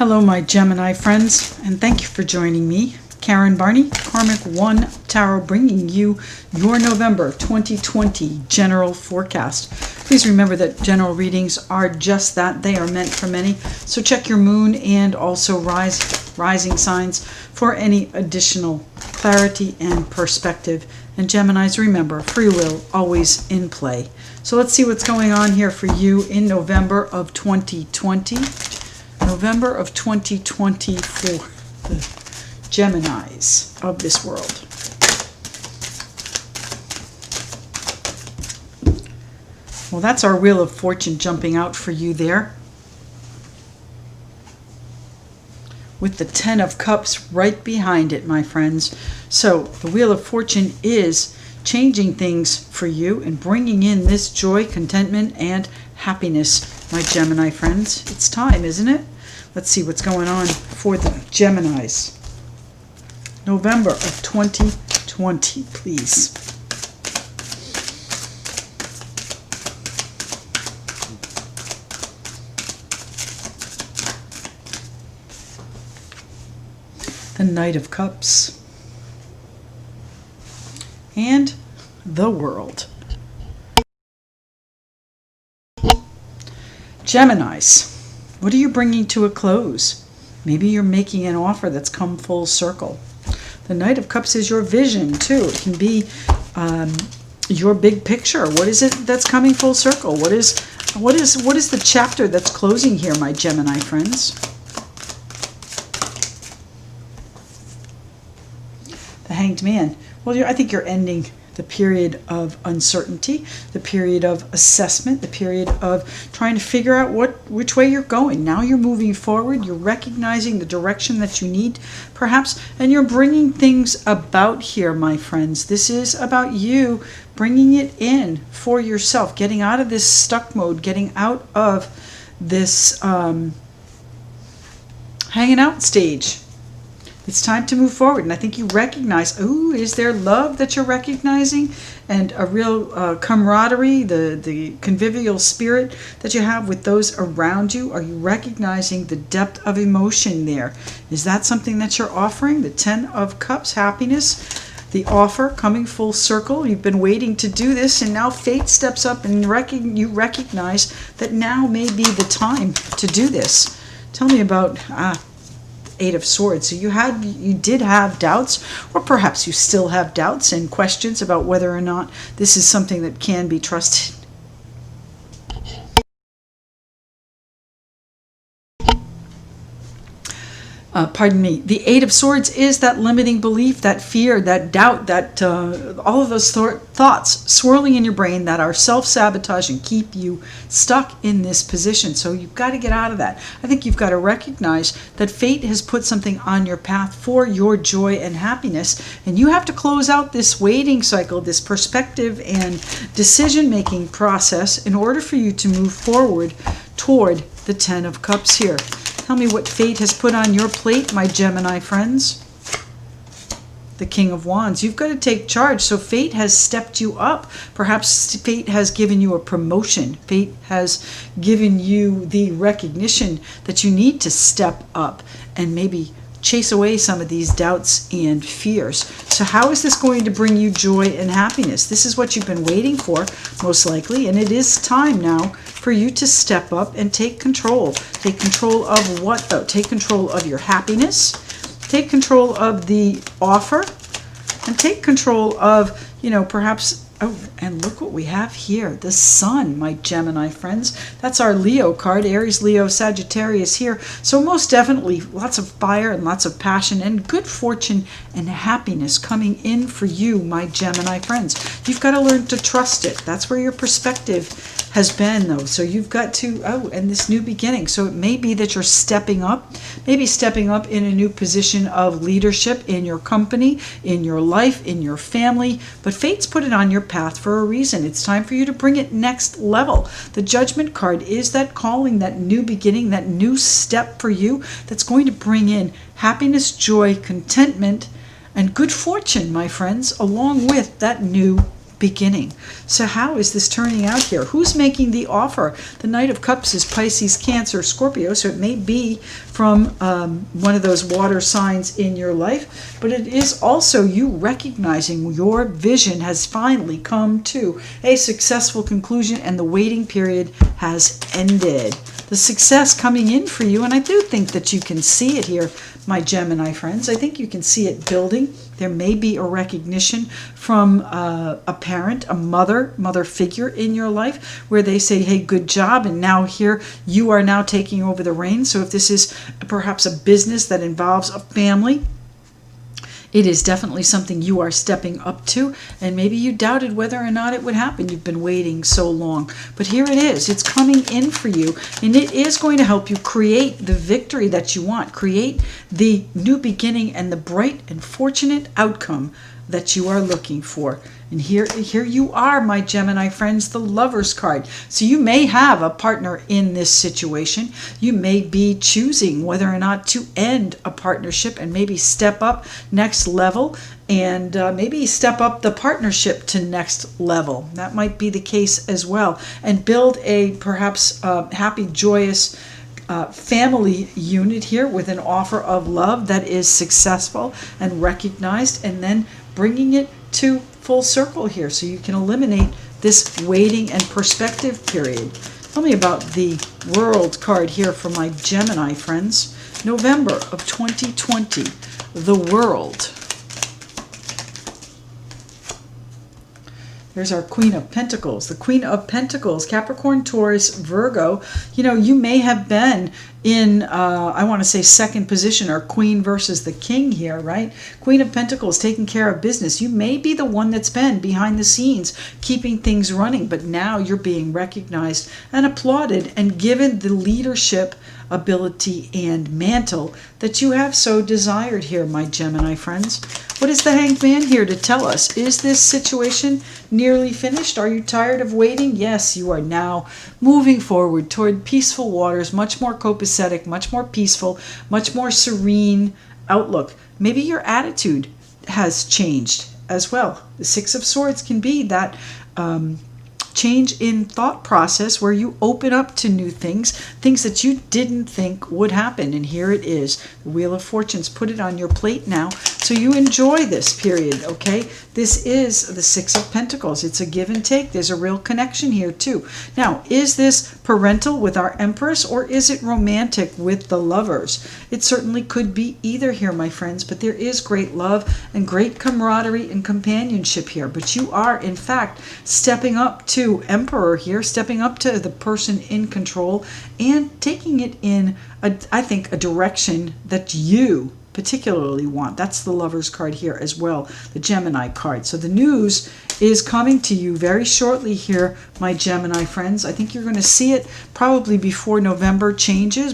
Hello, my Gemini friends, and thank you for joining me. Karen Barney, Karmic One Tarot, bringing you your November 2020 general forecast. Please remember that general readings are just that. They are meant for many. So check your moon and also rising signs for any additional clarity and perspective. And Geminis, remember, free will always in play. So let's see what's going on here for you in November of 2020. November of 2020 for the Geminis of this world. Well, that's our Wheel of Fortune jumping out for you there, with the 10 of Cups right behind it, my friends. So the Wheel of Fortune is changing things for you and bringing in this joy, contentment, and happiness, my Gemini friends. It's time, isn't it? Let's see what's going on for the Geminis. November of 2020, please. The Knight of Cups. And the World. Geminis, what are you bringing to a close? Maybe you're making an offer that's come full circle. The Knight of Cups is your vision too. It can be your big picture. What is it that's coming full circle? What is the chapter that's closing here, my Gemini friends? The Hanged Man. Well, I think you're ending the period of uncertainty, the period of assessment, the period of trying to figure out which way you're going. Now you're moving forward, you're recognizing the direction that you need, perhaps, and you're bringing things about here, my friends. This is about you bringing it in for yourself, getting out of this stuck mode, getting out of this hanging out stage. It's time to move forward, and I think you recognize, ooh, is there love that you're recognizing, and a real camaraderie, the convivial spirit that you have with those around you? Are you recognizing the depth of emotion there? Is that something that you're offering? The 10 of Cups, happiness, the offer coming full circle. You've been waiting to do this, and now fate steps up, and you recognize that now may be the time to do this. Tell me about... Eight of Swords. So you did have doubts, or perhaps you still have doubts and questions about whether or not this is something that can be trusted. Pardon me. The Eight of Swords is that limiting belief, that fear, that doubt, that all of those thoughts swirling in your brain that are self-sabotage and keep you stuck in this position. So you've got to get out of that. I think you've got to recognize that fate has put something on your path for your joy and happiness, and you have to close out this waiting cycle, this perspective and decision-making process in order for you to move forward toward the 10 of Cups here. Tell me what fate has put on your plate, my Gemini friends. The King of Wands. You've got to take charge. So fate has stepped you up. Perhaps fate has given you a promotion. Fate has given you the recognition that you need to step up and maybe chase away some of these doubts and fears. So how is this going to bring you joy and happiness? This is what you've been waiting for, most likely, and it is time now for you to step up and take control. Take control of what, though? Take control of your happiness, take control of the offer, and take control of, perhaps... Oh, and look what we have here. The Sun, my Gemini friends. That's our Leo card. Aries, Leo, Sagittarius here. So most definitely lots of fire and lots of passion and good fortune and happiness coming in for you, my Gemini friends. You've got to learn to trust it. That's where your perspective has been, though. So you've got to, and this new beginning. So it may be that you're stepping up, maybe stepping up in a new position of leadership in your company, in your life, in your family. But fate's put it on your path for a reason. It's time for you to bring it next level. The Judgment card is that calling, that new beginning, that new step for you that's going to bring in happiness, joy, contentment, and good fortune, my friends, along with that new beginning. So how is this turning out here? Who's making the offer? The Knight of Cups is Pisces, Cancer, Scorpio, so it may be from one of those water signs in your life, but it is also you recognizing your vision has finally come to a successful conclusion and the waiting period has ended. The success coming in for you, and I do think that you can see it here, my Gemini friends. I think you can see it building. There may be a recognition from a parent, a mother figure in your life where they say, hey, good job, and now here you are now taking over the reins. So if this is perhaps a business that involves a family, it is definitely something you are stepping up to, and maybe you doubted whether or not it would happen. You've been waiting so long, but here it is. It's coming in for you, and it is going to help you create the victory that you want, create the new beginning and the bright and fortunate outcome that you are looking for. And here you are, my Gemini friends, the Lover's card. So you may have a partner in this situation. You may be choosing whether or not to end a partnership and maybe step up next level, and maybe step up the partnership to next level. That might be the case as well, and build a perhaps happy, joyous family unit here with an offer of love that is successful and recognized, and then bringing it to full circle here so you can eliminate this waiting and perspective period. Tell me about the World card here for my Gemini friends. November of 2020, the World. There's our Queen of Pentacles. The Queen of Pentacles, Capricorn, Taurus, Virgo. You know, you may have been in, I want to say second position, or Queen versus the King here, right? Queen of Pentacles, taking care of business. You may be the one that's been behind the scenes, keeping things running, but now you're being recognized and applauded and given the leadership ability and mantle that you have so desired here, my Gemini friends. What is the Hanged Man here to tell us? Is this situation nearly finished? Are you tired of waiting? Yes, you are now moving forward toward peaceful waters, much more copacetic, much more peaceful, much more serene outlook. Maybe your attitude has changed as well. The Six of Swords can be that change in thought process where you open up to new things, things that you didn't think would happen. And here it is. The Wheel of Fortune's put it on your plate now, so you enjoy this period, okay? This is the Six of Pentacles. It's a give and take. There's a real connection here too. Now, is this parental with our Empress, or is it romantic with the Lovers? It certainly could be either here, my friends, but there is great love and great camaraderie and companionship here. But you are, in fact, stepping up to Emperor here, stepping up to the person in control and taking it in, I think, a direction that you particularly want. That's the Lover's card here as well, the Gemini card. So the news is coming to you very shortly here, my Gemini friends. I think you're going to see it probably before November changes,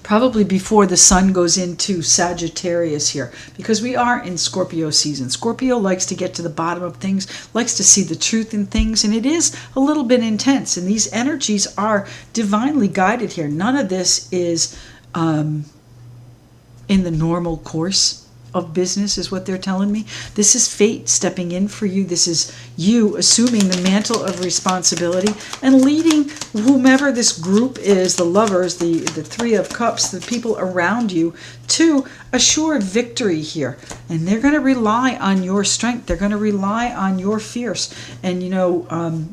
probably before the sun goes into Sagittarius here, because we are in Scorpio season. Scorpio likes to get to the bottom of things, likes to see the truth in things, and it is a little bit intense, and these energies are divinely guided here. None of this is in the normal course of business, is what they're telling me. This is fate stepping in for you. This is you assuming the mantle of responsibility and leading whomever this group is, the Lovers, the Three of Cups, the people around you, to assured victory here. And they're going to rely on your strength. They're going to rely on your fierce. And, you know,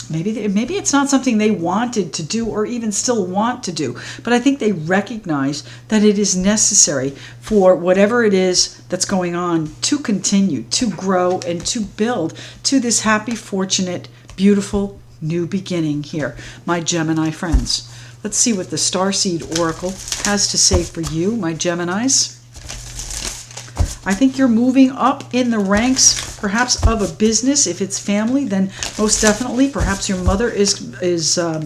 maybe it's not something they wanted to do or even still want to do, but I think they recognize that it is necessary for whatever it is that's going on to continue, to grow, and to build to this happy, fortunate, beautiful new beginning here, my Gemini friends. Let's see what the Starseed Oracle has to say for you, my Geminis. I think you're moving up in the ranks, perhaps of a business. If it's family, then most definitely. Perhaps your mother is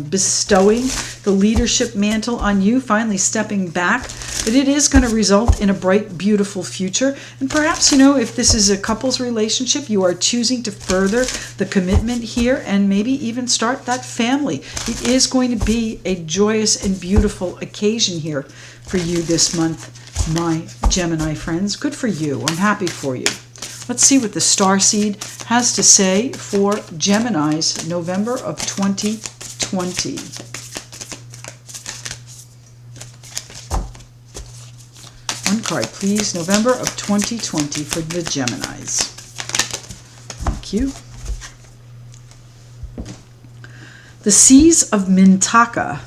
bestowing the leadership mantle on you, finally stepping back. But it is going to result in a bright, beautiful future. And perhaps, you know, if this is a couple's relationship, you are choosing to further the commitment here and maybe even start that family. It is going to be a joyous and beautiful occasion here for you this month, my Gemini friends. Good for you. I'm happy for you. Let's see what the star seed has to say for Geminis, November of 2020. One card, please. November of 2020 for the Geminis. Thank you. The Seas of Mintaka.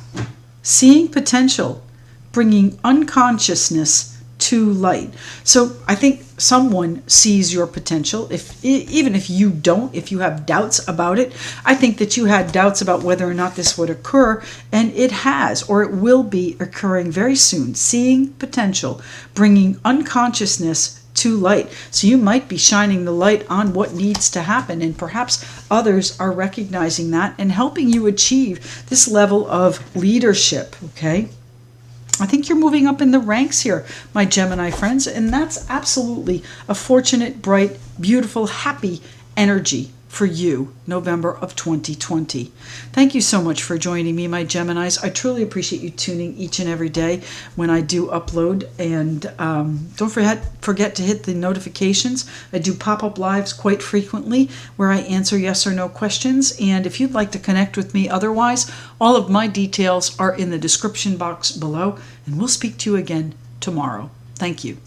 Seeing potential, bringing unconsciousness to light. So I think someone sees your potential. Even if you don't, if you have doubts about it, I think that you had doubts about whether or not this would occur, and it has, or it will be occurring very soon. Seeing potential, bringing unconsciousness to light. So you might be shining the light on what needs to happen, and perhaps others are recognizing that and helping you achieve this level of leadership, okay? I think you're moving up in the ranks here, my Gemini friends, and that's absolutely a fortunate, bright, beautiful, happy energy for you, November of 2020. Thank you so much for joining me, my Geminis. I truly appreciate you tuning each and every day when I do upload, and don't forget to hit the notifications. I do pop-up lives quite frequently where I answer yes or no questions, and if you'd like to connect with me otherwise, all of my details are in the description box below, and we'll speak to you again tomorrow. Thank you.